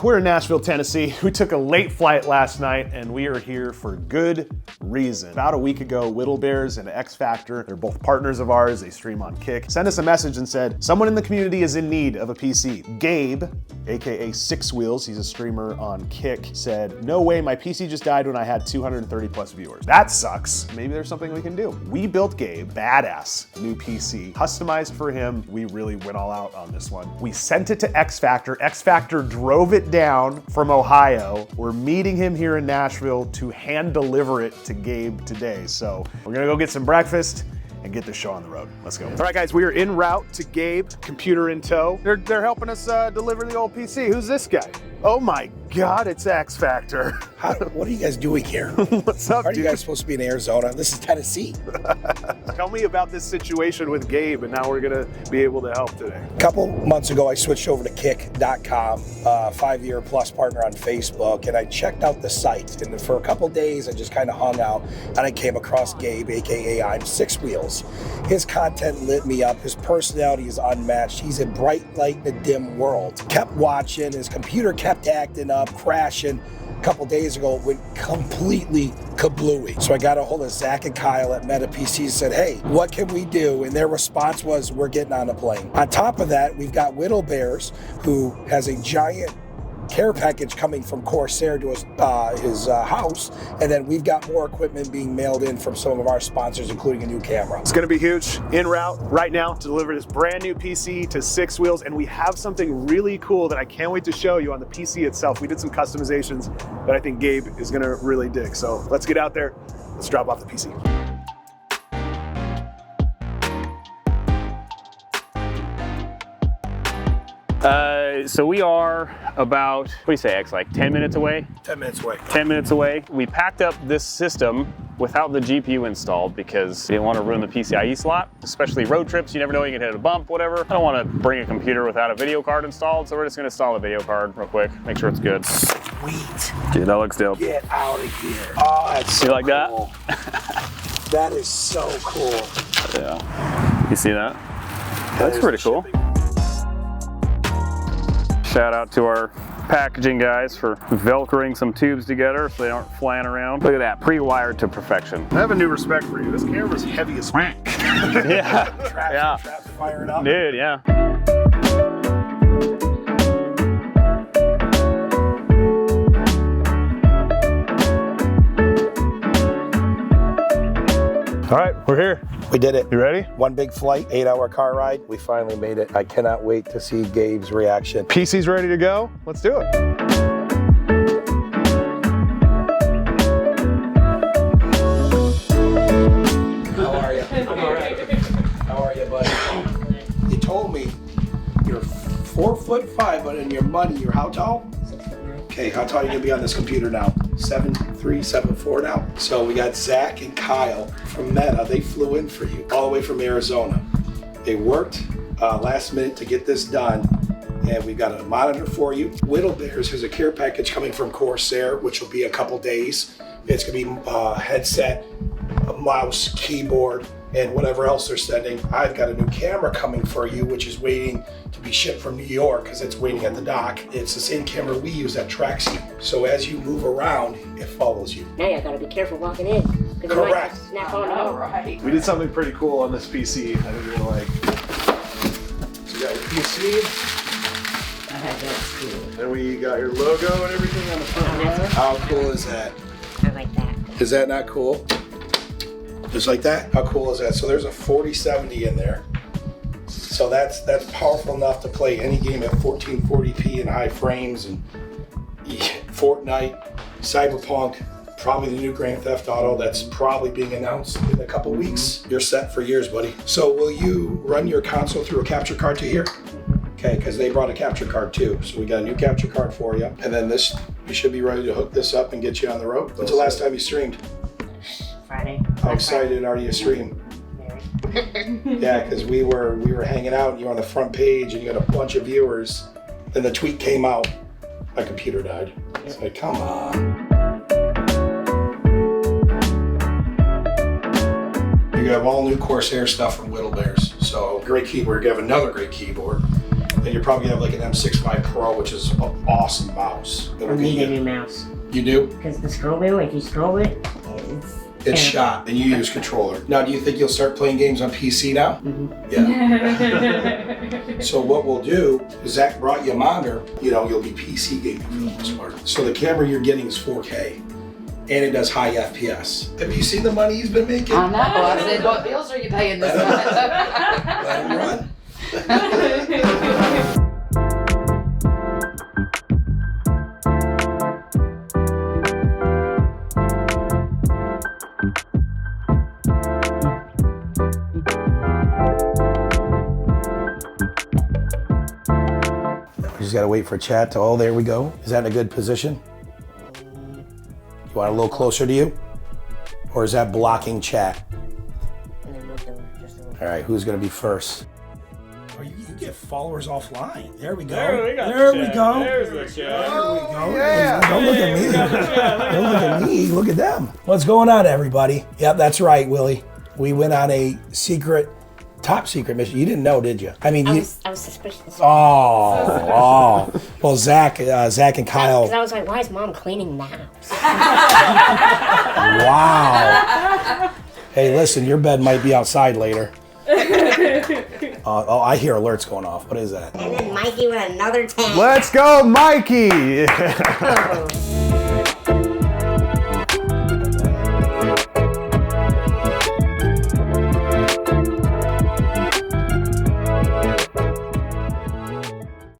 We're in Nashville, Tennessee. We took a late flight last night and we are here for good reason. About a week ago, Whittlebears and X Factor, they're both partners of ours, they stream on Kick, sent us a message and said, someone in the community is in need of a PC. Gabe, AKA Six Wheels, he's a streamer on Kick, said, no way, my PC just died when I had 230 plus viewers. That sucks. Maybe there's something we can do. We built Gabe, badass new PC, customized for him. We really went all out on this one. We sent it to X Factor. X Factor drove it down from Ohio. We're meeting him here in Nashville to hand deliver it to Gabe today. So we're gonna go get some breakfast and get this show on the road. Let's go. All right, guys, we are en route to Gabe, computer in tow. They're helping us deliver the old PC. Who's this guy? Oh my God, it's X Factor. What are you guys doing here? What's up, Are dude? you guys supposed to be in Arizona? This is Tennessee. Tell me about this situation with Gabe, and now we're gonna be able to help today. A couple months ago, I switched over to Kick.com, 5-year plus partner on Facebook, and I checked out the site. And for a couple days, I just kind of hung out, and I came across Gabe, AKA I'm Six Wheels. His content lit me up. His personality is unmatched. He's a bright light in a dim world. Kept watching. His computer kept acting up, crashing. A couple days ago, it went completely kablooey. So I got a hold of Zach and Kyle at Meta PC and said, hey, what can we do? And their response was, we're getting on a plane. On top of that, we've got Whittlebears, who has a giant care package coming from Corsair to his house. And then we've got more equipment being mailed in from some of our sponsors, including a new camera. It's gonna be huge. En route right now to deliver this brand new PC to Six Wheels, and we have something really cool that I can't wait to show you on the PC itself. We did some customizations that I think Gabe is gonna really dig. So let's get out there, let's drop off the PC. So we are about, what do you say, X, like 10 minutes away? 10 minutes away. 10 minutes away. We packed up this system without the GPU installed because we didn't want to ruin the PCIe slot, especially road trips. You never know, you can hit a bump, whatever. I don't want to bring a computer without a video card installed, so we're just going to install a video card real quick, make sure it's good. Sweet. Dude, that looks dope. Get out of here. Oh, that's so You like cool. That is so cool. Yeah. You see that? That's pretty cool. Shout out to our packaging guys for velcroing some tubes together so they aren't flying around. Look at that, pre-wired to perfection. I have a new respect for you. This camera's heavy as fuck. Yeah. Traps firing up. Dude, yeah. All right, we're here. We did it. You ready? One big flight, 8-hour car ride. We finally made it. I cannot wait to see Gabe's reaction. PC's ready to go. Let's do it. How are you? I'm all right. How are you, buddy? You told me you're 4'5", but in your money, you're how tall? Okay, how tall are you gonna be on this computer now? 7'3", 7'4" now? So we got Zach and Kyle from Meta. They flew in for you all the way from Arizona. They worked last minute to get this done, and we've got a monitor for you. Whittlebears has a care package coming from Corsair, which will be a couple days. It's gonna be a headset, a mouse, keyboard, and whatever else they're sending. I've got a new camera coming for you, which is waiting to be shipped from New York because it's waiting at the dock. It's the same camera we use that tracks you. So as you move around, it follows you. Now you gotta be careful walking in. Correct. Snap on and off. Right. We did something pretty cool on this PC. I think you're gonna like. So you got your PC. That's cool. And we got your logo and everything on the front. Oh, that's How cool is that? I like that. Is that not cool? Just like that? How cool is that? So there's a 4070 in there. So that's powerful enough to play any game at 1440p in high frames, and Fortnite, Cyberpunk, probably the new Grand Theft Auto that's probably being announced in a couple weeks. You're set for years, buddy. So will you run your console through a capture card to here? Okay, because they brought a capture card too. So we got a new capture card for you. And then this, you should be ready to hook this up and get you on the road. When's the last time you streamed? Friday. How excited are you to stream? Yeah, because we were hanging out and you were on the front page and you got a bunch of viewers. Then the tweet came out, my computer died. It's like, come on. You have all new Corsair stuff from Whittlebears. So great keyboard. You have another great keyboard. And you're probably gonna have like an M65 Pro, which is an awesome mouse. I need a new mouse. You do? Because the scroll wheel, if you scroll it, It's shot, and you use controller. Now, do you think you'll start playing games on PC now? Yeah. So what we'll do, Zach brought you a monitor, you'll be PC gaming for the most part. So the camera you're getting is 4K, and it does high FPS. Have you seen the money he's been making? I know. I said, what bills are you paying this month? Let him run. We just gotta wait for chat to, there we go. Is that in a good position? You want it a little closer to you? Or is that blocking chat? And then move them just a little. All right, who's gonna be first? Oh, you get followers offline. There we go. There we go. There we go. There's the chat. There we go. Yeah. Don't look at me. Don't look at me. Look at them. What's going on, everybody? Yep, that's right, Willie. We went on a top secret mission. You didn't know, did you? I mean, I you. was suspicious. Oh. Well, Zach and Kyle. Because I was like, why is mom cleaning the house? Wow. Hey, listen, your bed might be outside later. I hear alerts going off. What is that? And then Mikey with another 10. Let's go, Mikey! Oh.